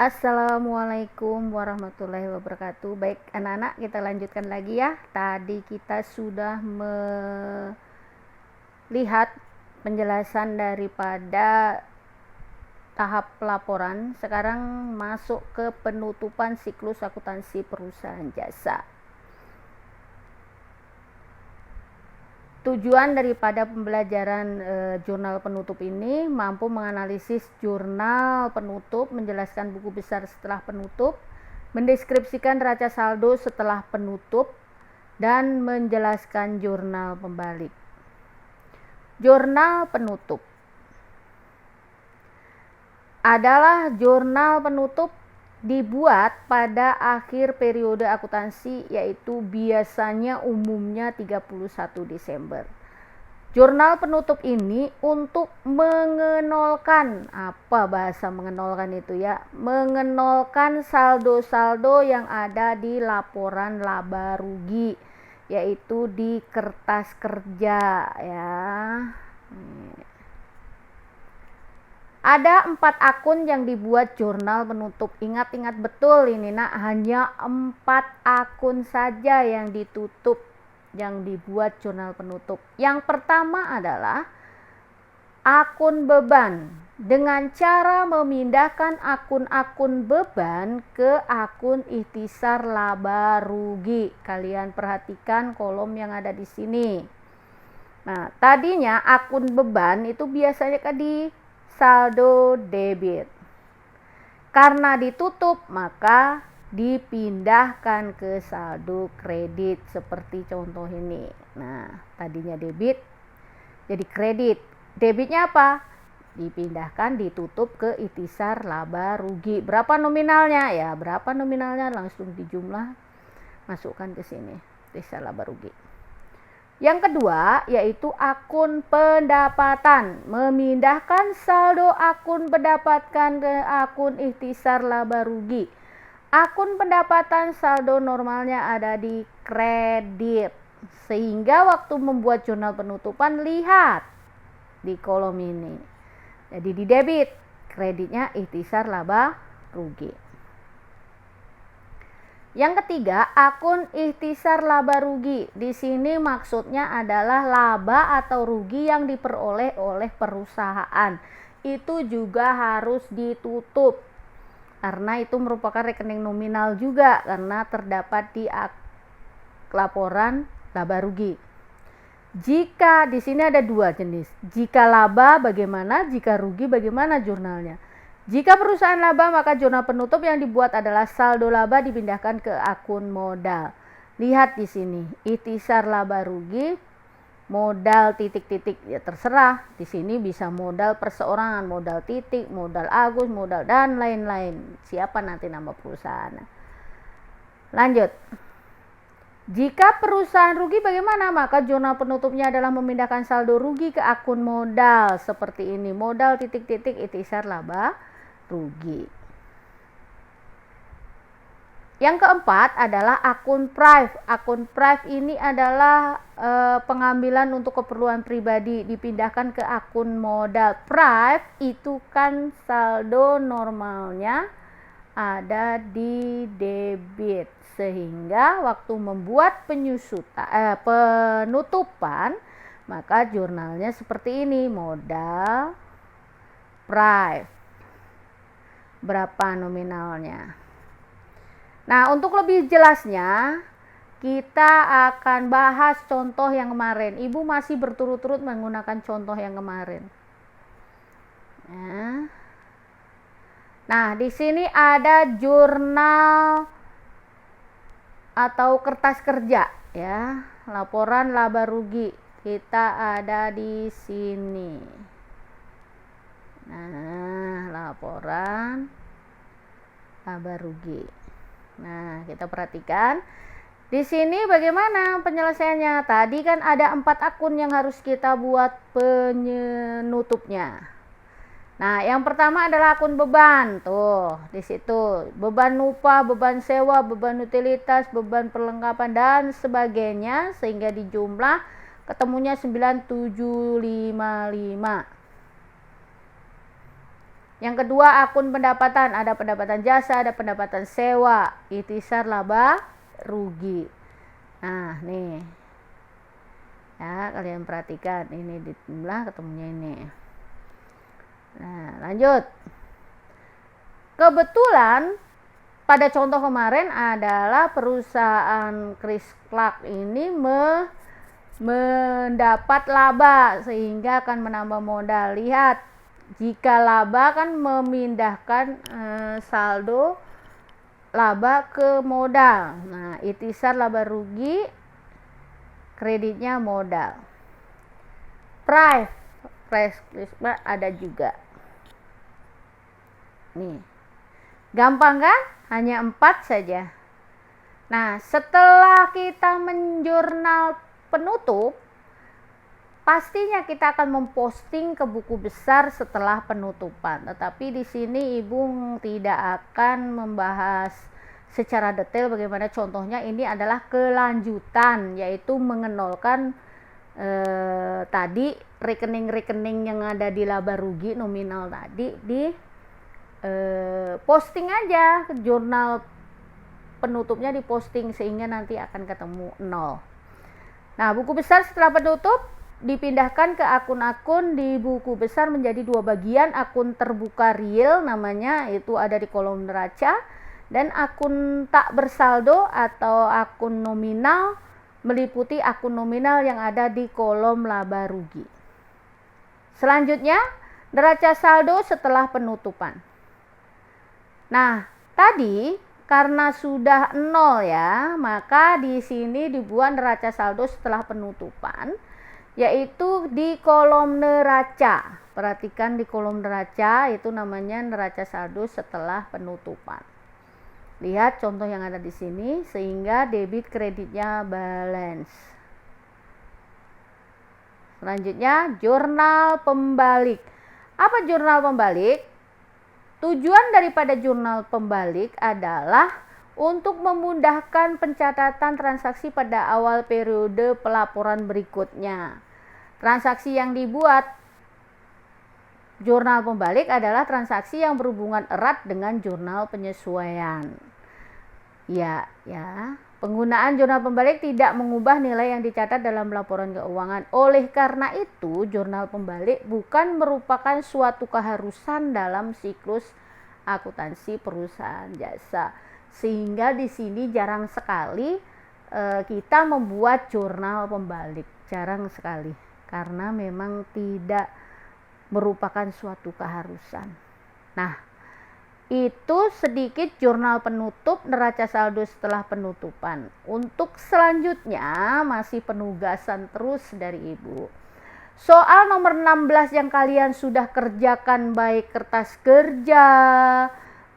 Assalamualaikum warahmatullahi wabarakatuh. Baik anak-anak, kita lanjutkan lagi ya. Tadi kita sudah melihat penjelasan daripada tahap laporan. Sekarang masuk ke penutupan siklus akuntansi perusahaan jasa. Tujuan daripada pembelajaran jurnal penutup ini mampu menganalisis jurnal penutup, menjelaskan buku besar setelah penutup, mendeskripsikan neraca saldo setelah penutup, dan menjelaskan jurnal pembalik. Jurnal penutup adalah jurnal penutup dibuat pada akhir periode akuntansi, yaitu biasanya umumnya 31 Desember. Jurnal penutup ini untuk mengenolkan, apa bahasa mengenolkan itu ya? Mengenolkan saldo-saldo yang ada di laporan laba rugi, yaitu di kertas kerja ya. Ada 4 akun yang dibuat jurnal penutup. Ingat-ingat betul ini nak, hanya 4 akun saja yang ditutup, yang dibuat jurnal penutup. Yang pertama adalah akun beban, dengan cara memindahkan akun-akun beban ke akun ikhtisar laba rugi. Kalian perhatikan kolom yang ada di sini. Nah, tadinya akun beban itu biasanya di saldo debit. Karena ditutup, maka dipindahkan ke saldo kredit seperti contoh ini. Nah, tadinya debit jadi kredit. Debitnya apa? Dipindahkan, ditutup ke ikhtisar laba rugi. Berapa nominalnya? Ya, berapa nominalnya langsung dijumlah, masukkan ke sini, ikhtisar laba rugi. Yang kedua yaitu akun pendapatan, memindahkan saldo akun pendapatan ke akun ikhtisar laba rugi. Akun pendapatan saldo normalnya ada di kredit, sehingga waktu membuat jurnal penutupan lihat di kolom ini. Jadi di debit, kreditnya ikhtisar laba rugi. Yang ketiga, akun ikhtisar laba rugi. Di sini maksudnya adalah laba atau rugi yang diperoleh oleh perusahaan. Itu juga harus ditutup, karena itu merupakan rekening nominal juga, karena terdapat di laporan laba rugi. Jika di sini ada 2 jenis. Jika laba bagaimana, jika rugi bagaimana jurnalnya. Jika perusahaan laba, maka jurnal penutup yang dibuat adalah saldo laba dipindahkan ke akun modal. Lihat di sini, ikhtisar laba rugi, modal titik-titik, ya terserah. Di sini bisa modal perseorangan, modal titik, modal Agus, modal dan lain-lain. Siapa nanti nama perusahaan. Lanjut. Jika perusahaan rugi bagaimana? Maka jurnal penutupnya adalah memindahkan saldo rugi ke akun modal seperti ini. Modal titik-titik ikhtisar laba rugi. Yang keempat adalah akun prive. Akun prive ini adalah pengambilan untuk keperluan pribadi, dipindahkan ke akun modal. Prive itu kan saldo normalnya ada di debit, sehingga waktu membuat penutupan, maka jurnalnya seperti ini, modal prive, berapa nominalnya. Nah, untuk lebih jelasnya kita akan bahas contoh yang kemarin. Ibu masih berturut-turut menggunakan contoh yang kemarin. Nah, di sini ada jurnal atau kertas kerja ya, laporan laba rugi. Kita ada di sini. Nah, laporan laba rugi. Nah, kita perhatikan di sini bagaimana penyelesaiannya. Tadi kan ada 4 akun yang harus kita buat penutupnya. Nah, yang pertama adalah akun beban. Tuh, di situ beban upah, beban sewa, beban utilitas, beban perlengkapan dan sebagainya, sehingga dijumlah ketemunya 9755. Yang kedua, akun pendapatan. Ada pendapatan jasa, ada pendapatan sewa, ikhtisar laba rugi. Nah, nih. Ya, kalian perhatikan ini di jumlah ketemunya ini. Nah, lanjut. Kebetulan pada contoh kemarin adalah perusahaan Chris Clark ini mendapat laba sehingga akan menambah modal. Lihat, jika laba kan memindahkan saldo laba ke modal. Nah, ikhtisar laba rugi, kreditnya modal. Price ada juga. Nih, gampang kan? Hanya 4 saja. Nah, setelah kita menjurnal penutup, pastinya kita akan memposting ke buku besar setelah penutupan. Tetapi di sini Ibu tidak akan membahas secara detail bagaimana contohnya. Ini adalah kelanjutan, yaitu mengenolkan tadi rekening-rekening yang ada di laba rugi nominal tadi di posting aja, jurnal penutupnya diposting sehingga nanti akan ketemu 0. Nah, buku besar setelah penutup dipindahkan ke akun-akun di buku besar menjadi 2 bagian. Akun terbuka real namanya, itu ada di kolom neraca, dan akun tak bersaldo atau akun nominal meliputi akun nominal yang ada di kolom laba rugi. Selanjutnya, neraca saldo setelah penutupan. Nah, tadi karena sudah 0 ya, maka di sini dibuat neraca saldo setelah penutupan, yaitu di kolom neraca. Perhatikan di kolom neraca, itu namanya neraca saldo setelah penutupan. Lihat contoh yang ada di sini, sehingga debit kreditnya balance. Selanjutnya, jurnal pembalik. Apa jurnal pembalik? Tujuan daripada jurnal pembalik adalah untuk memudahkan pencatatan transaksi pada awal periode pelaporan berikutnya. Transaksi yang dibuat jurnal pembalik adalah transaksi yang berhubungan erat dengan jurnal penyesuaian. Ya. Penggunaan jurnal pembalik tidak mengubah nilai yang dicatat dalam laporan keuangan. Oleh karena itu, jurnal pembalik bukan merupakan suatu keharusan dalam siklus akuntansi perusahaan jasa. Sehingga di sini jarang sekali kita membuat jurnal pembalik. Jarang sekali. Karena memang tidak merupakan suatu keharusan. Nah, itu sedikit jurnal penutup neraca saldo setelah penutupan. Untuk selanjutnya masih penugasan terus dari Ibu. Soal nomor 16 yang kalian sudah kerjakan, baik kertas kerja,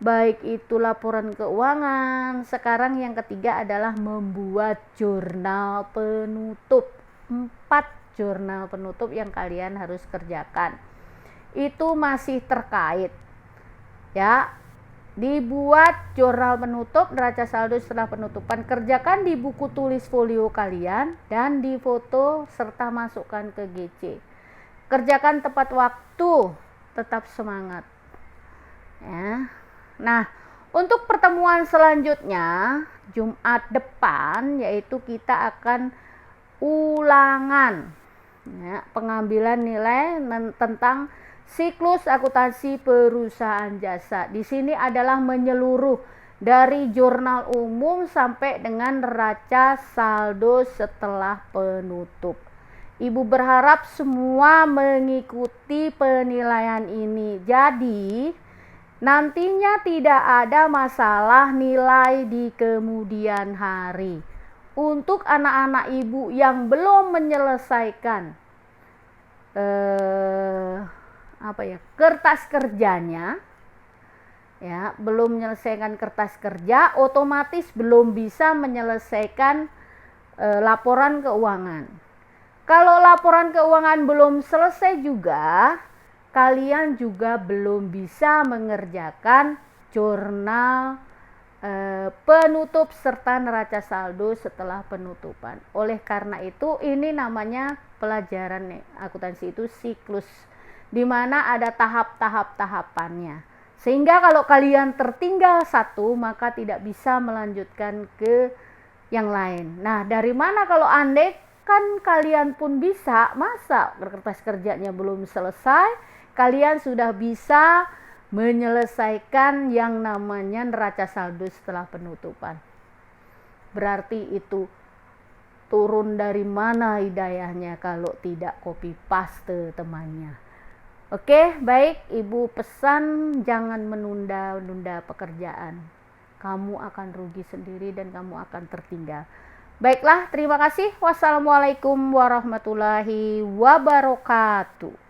baik itu laporan keuangan. Sekarang yang ketiga adalah membuat jurnal penutup. 4 jurnal penutup yang kalian harus kerjakan. Itu masih terkait. Ya, dibuat jurnal penutup neraca saldo setelah penutupan. Kerjakan di buku tulis folio kalian dan difoto serta masukkan ke GC. Kerjakan tepat waktu, tetap semangat. Ya. Nah, untuk pertemuan selanjutnya Jumat depan, yaitu kita akan ulangan ya, pengambilan nilai tentang siklus akuntansi perusahaan jasa. Di sini adalah menyeluruh dari jurnal umum sampai dengan neraca saldo setelah penutup. Ibu berharap semua mengikuti penilaian ini. Jadi, nantinya tidak ada masalah nilai di kemudian hari. Untuk anak-anak Ibu yang belum menyelesaikan kertas kerjanya, ya, belum menyelesaikan kertas kerja, otomatis belum bisa menyelesaikan laporan keuangan. Kalau laporan keuangan belum selesai juga, kalian juga belum bisa mengerjakan jurnal penutup serta neraca saldo setelah penutupan. Oleh karena itu, ini namanya pelajaran akuntansi itu siklus. di mana ada tahap-tahapannya. Sehingga kalau kalian tertinggal satu, maka tidak bisa melanjutkan ke yang lain. Nah, dari mana kalau andai kan kalian pun bisa, masa kertas kerjanya belum selesai, kalian sudah bisa menyelesaikan yang namanya neraca saldo setelah penutupan. Berarti itu turun dari mana hidayahnya kalau tidak copy paste temannya. Oke, baik, Ibu pesan jangan menunda-nunda pekerjaan. Kamu akan rugi sendiri dan kamu akan tertinggal. Baiklah, terima kasih. Wassalamualaikum warahmatullahi wabarakatuh.